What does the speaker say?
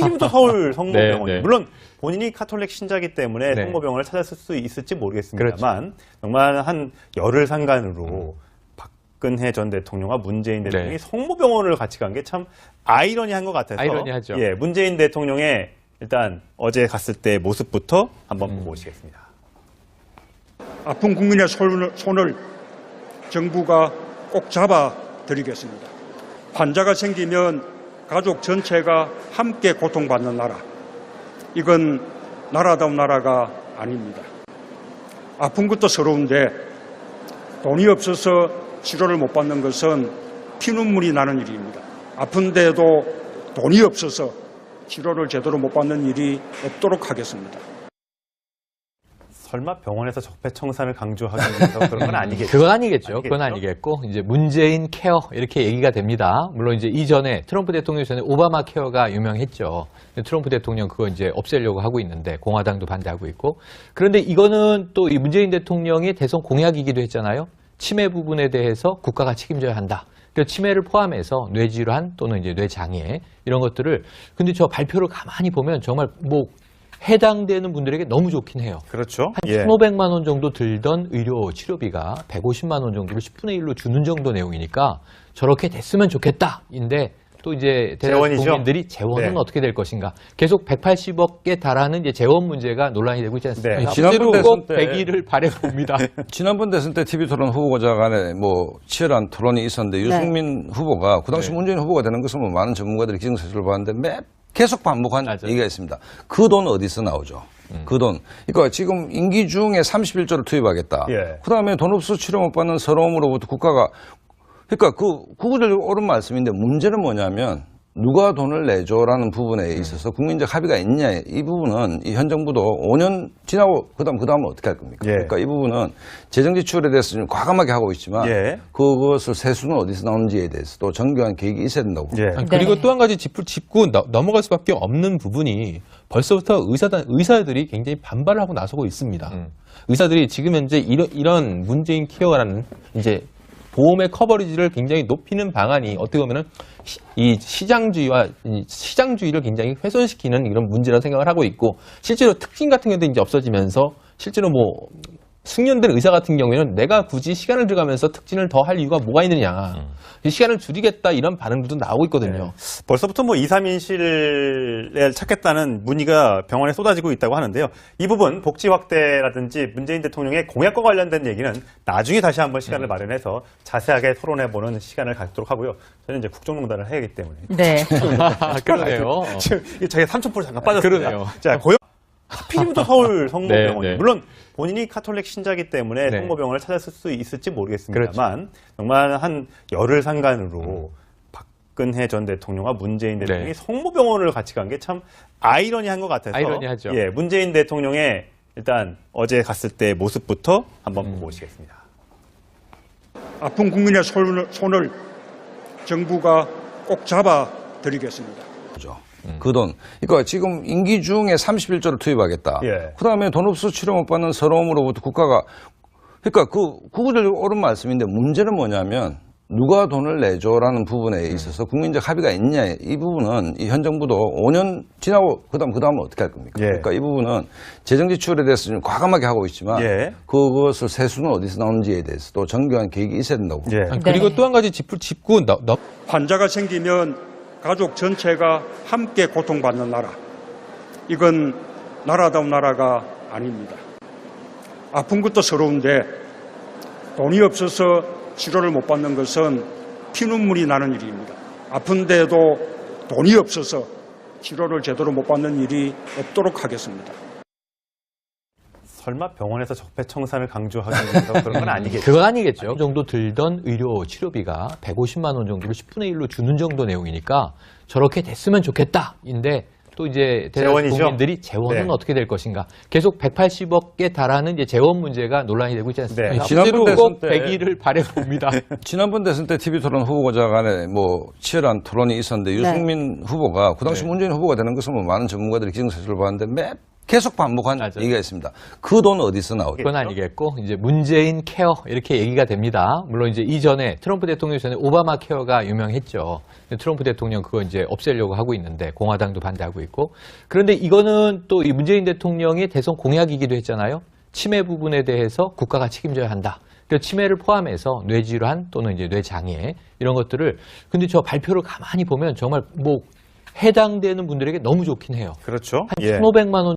하필이면 서울 성모병원. 네, 네. 물론 본인이 카톨릭 신자이기 때문에 네. 성모병원을 찾았을 수 있을지 모르겠습니다만 그렇죠. 정말 한 열흘 상간으로 박근혜 전 대통령과 문재인 대통령이 네. 성모병원을 같이 간 게 참 아이러니한 것 같아서 아이러니하죠. 예, 문재인 대통령의 일단 어제 갔을 때 모습부터 한번 보고 오시겠습니다. 아픈 국민의 손을 정부가 꼭 잡아 드리겠습니다. 환자가 생기면 가족 전체가 함께 고통받는 나라. 이건 나라다운 나라가 아닙니다. 아픈 것도 서러운데 돈이 없어서 치료를 못 받는 것은 피눈물이 나는 일입니다. 아픈데도 돈이 없어서 치료를 제대로 못 받는 일이 없도록 하겠습니다. 설마 병원에서 적폐청산을 강조하기 위해서 그런 건 아니겠죠? 그건 아니겠죠. 그건 아니겠고, 이제 문재인 케어, 이렇게 얘기가 됩니다. 물론 이제 이전에 트럼프 대통령 전에 오바마 케어가 유명했죠. 트럼프 대통령 그거 이제 없애려고 하고 있는데, 공화당도 반대하고 있고. 그런데 이거는 또 이 문재인 대통령의 대선 공약이기도 했잖아요. 치매 부분에 대해서 국가가 책임져야 한다. 그래서 치매를 포함해서 뇌질환 또는 이제 뇌장애, 이런 것들을. 근데 저 발표를 가만히 보면 정말 해당되는 분들에게 너무 좋긴 해요. 그렇죠. 한 예. 1,500만 원 정도 들던 의료 치료비가 150만 원 정도를 10분의 1로 주는 정도 내용이니까 저렇게 됐으면 좋겠다인데 또 이제 재원이죠? 국민들이 재원은 네. 어떻게 될 것인가. 계속 180억에 달하는 이제 재원 문제가 논란이 되고 있지 않습니까? 네. 실제로 지난번 꼭 대선 때- 되기를 바라봅니다. 지난번 대선 때 TV토론 후보자 간에 치열한 토론이 있었는데 유승민 후보가 그 당시 네. 문재인 후보가 되는 것은 많은 전문가들이 기정사실을 봤는데 계속 반복한 맞아요. 얘기가 있습니다. 그 돈 어디서 나오죠? 그 돈. 그러니까 지금 임기 중에 31조를 투입하겠다. 예. 그다음에 돈 없어 치료 못 받는 서러움으로부터 국가가 그러니까 구구절절 옳은 말씀인데 문제는 뭐냐면 누가 돈을 내줘라는 부분에 있어서 국민적 합의가 있냐 이 부분은 이 현 정부도 5년 지나고 그다음에 어떻게 할 겁니까? 예. 그러니까 이 부분은 재정 지출에 대해서 좀 과감하게 하고 있지만 예. 그것을 세수는 어디서 나오는지에 대해서 또 정교한 계획이 있어야 된다고 봅니다. 예. 그리고 또 한 가지 짚고 넘어갈 수밖에 없는 부분이 벌써부터 의사들이 굉장히 반발을 하고 나서고 있습니다. 의사들이 지금 현재 이런 문재인 케어라는 이제 보험의 커버리지를 굉장히 높이는 방안이 어떻게 보면은 이 시장주의를 굉장히 훼손시키는 이런 문제라고 생각을 하고 있고, 실제로 특징 같은 경우도 이제 없어지면서 실제로 숙련된 의사 같은 경우에는 내가 굳이 시간을 들어가면서 특진을 더 할 이유가 뭐가 있느냐. 이 시간을 줄이겠다 이런 반응도 나오고 있거든요. 벌써부터 2, 3인실을 찾겠다는 문의가 병원에 쏟아지고 있다고 하는데요. 이 부분 복지 확대라든지 문재인 대통령의 공약과 관련된 얘기는 나중에 다시 한번 시간을 마련해서 자세하게 토론해보는 시간을 갖도록 하고요. 저는 이제 국정농단을 해야겠기 때문에. 네. 그러네요. 지금 자기가 삼천포로 잠깐 빠졌습니다. 그러네요. 자, 하필이면 서울 성모병원. 네, 네. 물론 본인이 카톨릭 신자이기 때문에 네. 성모병원을 찾았을 수 있을지 모르겠습니다만 정말 한 열흘 상간으로 박근혜 전 대통령과 문재인 대통령이 네. 성모병원을 같이 간 게 참 아이러니한 것 같아서 아이러니하죠. 예, 문재인 대통령의 일단 어제 갔을 때 모습부터 한번 보고 오시겠습니다. 아픈 국민의 손을 정부가 꼭 잡아 드리겠습니다. 그 돈. 그러니까 지금 임기 중에 31조를 투입하겠다. 예. 그다음에 돈 없어 치료 못 받는 서러움으로부터 국가가 그러니까 구구절절 옳은 말씀인데 문제는 뭐냐면 누가 돈을 내줘라는 부분에 있어서 국민적 합의가 있냐 이 부분은 이 현 정부도 5년 지나고 그다음에 어떻게 할 겁니까? 예. 그러니까 이 부분은 재정 지출에 대해서 좀 과감하게 하고 있지만 예. 그것을 세수는 어디서 나오는지에 대해서 또 정교한 계획이 있어야 된다고 봅니다. 예. 그리고 또 한 가지 짚고 환자가 생기면 가족 전체가 함께 고통받는 나라. 이건 나라다운 나라가 아닙니다. 아픈 것도 서러운데 돈이 없어서 치료를 못 받는 것은 피눈물이 나는 일입니다. 아픈데도 돈이 없어서 치료를 제대로 못 받는 일이 없도록 하겠습니다. 설마 병원에서 적폐청산을 강조하기 위해서 그런 건 아니겠죠? 그건 아니겠죠. 그 정도 들던 의료 치료비가 150만 원 정도를 10분의 1로 주는 정도 내용이니까 저렇게 됐으면 좋겠다인데 또 이제 재원이죠? 국민들이 재원은 네. 어떻게 될 것인가. 계속 180억에 달하는 이제 재원 문제가 논란이 되고 있지 않습니까? 네. 지난번 실제로 대선 꼭 때- 되기를 바라봅니다. 지난번 대선 때 TV토론 후보자 간에 치열한 토론이 있었는데 유승민 후보가 그 당시 네. 문재인 후보가 되는 것은 많은 전문가들이 기정사실을 봤는데 계속 반복한 맞아요. 얘기가 있습니다. 그 돈 어디서 나오죠? 그건 아니겠고 이제 문재인 케어 이렇게 얘기가 됩니다. 물론 이제 이전에 트럼프 대통령 전에 오바마 케어가 유명했죠. 트럼프 대통령 그거 이제 없애려고 하고 있는데 공화당도 반대하고 있고 그런데 이거는 또 이 문재인 대통령의 대선 공약이기도 했잖아요. 치매 부분에 대해서 국가가 책임져야 한다. 그 치매를 포함해서 뇌질환 또는 이제 뇌장애 이런 것들을 근데 저 발표를 가만히 보면 정말 뭐 해당되는 분들에게 너무 좋긴 해요. 그렇죠. 한 예. 1,500만 원